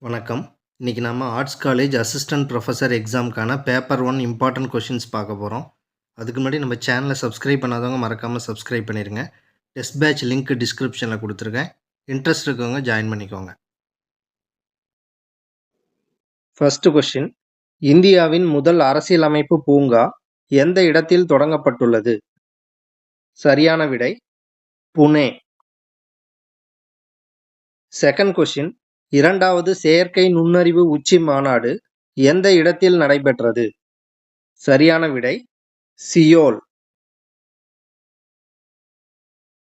வணக்கம். இன்னைக்கு நம்ம ஆர்ட்ஸ் காலேஜ் அசிஸ்டன்ட் ப்ரொஃபஸர் எக்ஸாம்க்கான பேப்பர் 1 இம்பார்ட்டன்ட் கொஷின்ஸ் பார்க்க போகிறோம். அதுக்கு முன்னாடி நம்ம சேனலை சப்ஸ்கிரைப் பண்ணாதவங்க மறக்காமல் சப்ஸ்கிரைப் பண்ணிடுங்க. டெஸ்ட் பேட்ச் லிங்க் டிஸ்கிரிப்ஷனில் கொடுத்துருக்கேன். இன்ட்ரெஸ்ட் இருக்கவங்க ஜாயின் பண்ணிக்கோங்க. ஃபர்ஸ்ட் கொஷின், இந்தியாவின் முதல் அரசியலமைப்பு பூங்கா எந்த இடத்தில் தொடங்கப்பட்டுள்ளது? சரியான விடை புனே. செகண்ட் கொஷின், இரண்டாவது செயற்கை நுண்ணறிவு உச்சி மாநாடு எந்த இடத்தில் நடைபெற்றது? சரியான விடை சியோல்.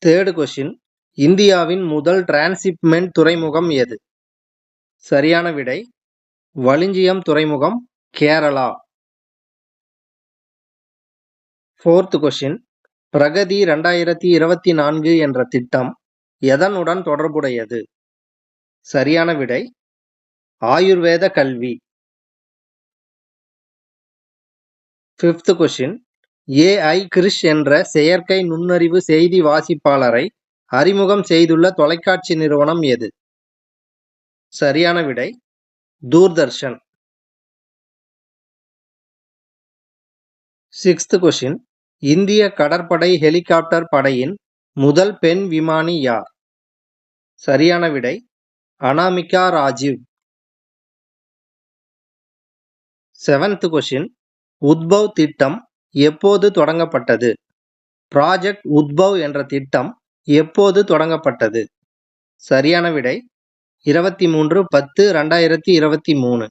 தேர்ட் கொஷின், இந்தியாவின் முதல் டிரான்ஸ்ஷிப்மெண்ட் துறைமுகம் எது? சரியான விடை வலிஞ்சியம் துறைமுகம், கேரளா. ஃபோர்த் கொஷின், பிரகதி 2024 என்ற திட்டம் எதனுடன் தொடர்புடையது? சரியான விடை ஆயுர்வேத கல்வி. ஃபிஃப்த் கொஷின், ஏஐ கிறிஷ் என்ற செயற்கை நுண்ணறிவு செய்தி வாசிப்பாளரை அறிமுகம் செய்துள்ள தொலைக்காட்சி நிறுவனம் எது? சரியான விடை தூர்தர்ஷன். சிக்ஸ்த் கொஷின், இந்திய கடற்படை ஹெலிகாப்டர் படையின் முதல் பெண் விமானி யார்? சரியான விடை அனாமிகா ராஜீவ். செவன்த் கொஷின், உத்பவ் திட்டம் எப்போது தொடங்கப்பட்டது? ப்ராஜெக்ட் உத்பவ் என்ற திட்டம் எப்போது தொடங்கப்பட்டது? சரியான விடை 23/10/2023.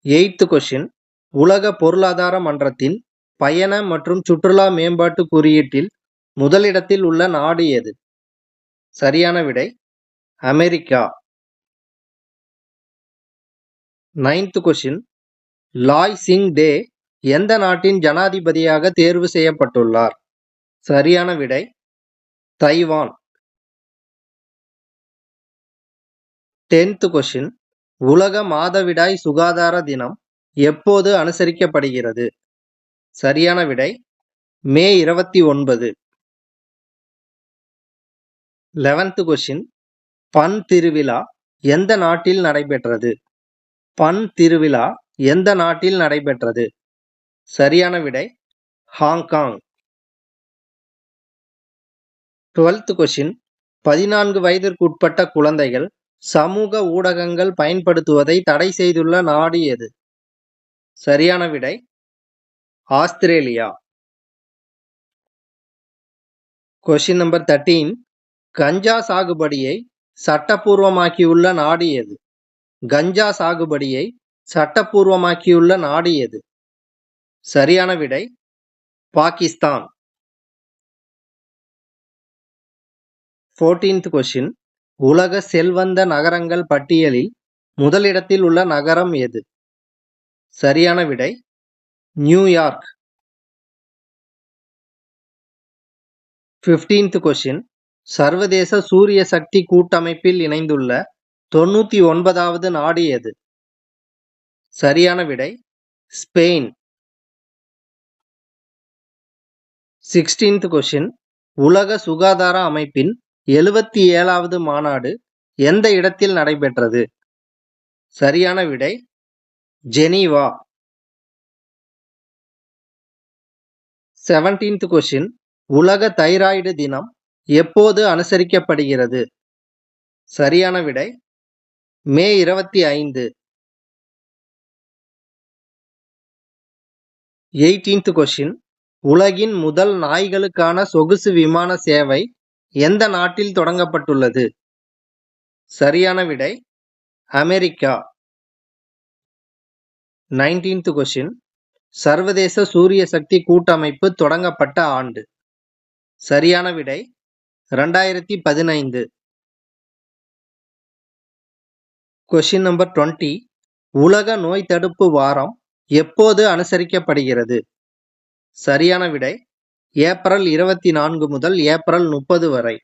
எய்த் கொஷின், உலக பொருளாதார மன்றத்தின் பயண மற்றும் சுற்றுலா மேம்பாட்டு குறியீட்டில் முதலிடத்தில் உள்ள நாடு எது? சரியான விடை அமெரிக்கா. நைன்த் கொஷின், லாய் சிங் டே எந்த நாட்டின் ஜனாதிபதியாக தேர்வு செய்யப்பட்டுள்ளார்? சரியான விடை தைவான். டென்த் கொஷின், உலக மாதவிடாய் சுகாதார தினம் எப்போது அனுசரிக்கப்படுகிறது? சரியான விடை மே 29. 11th கொஷின், பன் திருவிழா எந்த நாட்டில் நடைபெற்றது? பன் திருவிழா எந்த நாட்டில் நடைபெற்றது? சரியான விடை ஹாங்காங். 12th கொஷின், 14 வயதிற்குட்பட்ட குழந்தைகள் சமூக ஊடகங்கள் பயன்படுத்துவதை தடை செய்துள்ள நாடு எது? சரியான விடை ஆஸ்திரேலியா. கொஷின் நம்பர் 13, கஞ்சா சாகுபடியை சட்டப்பூர்வமாக்கியுள்ள நாடு எது? கஞ்சா சாகுபடியை சட்டப்பூர்வமாக்கியுள்ள நாடு எது? சரியான விடை பாகிஸ்தான். 14th கொஷின், உலக செல்வந்த நகரங்கள் பட்டியலில் முதலிடத்தில் உள்ள நகரம் எது? சரியான விடை நியூயார்க். 15th கொஷின், சர்வதேச சூரிய சக்தி கூட்டமைப்பில் இணைந்துள்ள 99வது நாடு எது? சரியான விடை ஸ்பெயின். 16th கொஷின், உலக சுகாதார அமைப்பின் 77வது மாநாடு எந்த இடத்தில் நடைபெற்றது? சரியான விடை ஜெனீவா. 17th கொஷின், உலக தைராய்டு தினம் எப்போது அனுசரிக்கப்படுகிறது? சரியான விடை மே 25. 18th கொஷின், உலகின் முதல் நாய்களுக்கான சொகுசு விமான சேவை எந்த நாட்டில் தொடங்கப்பட்டுள்ளது? சரியான விடை அமெரிக்கா. 19th கொஷின், சர்வதேச சூரிய சக்தி கூட்டமைப்பு தொடங்கப்பட்ட ஆண்டு? சரியான விடை 2015. கொஷின் நம்பர் 20, உலக நோய் தடுப்பு வாரம் எப்போது அனுசரிக்கப்படுகிறது? சரியான விடை ஏப்ரல் 24 முதல் ஏப்ரல் 30 வரை.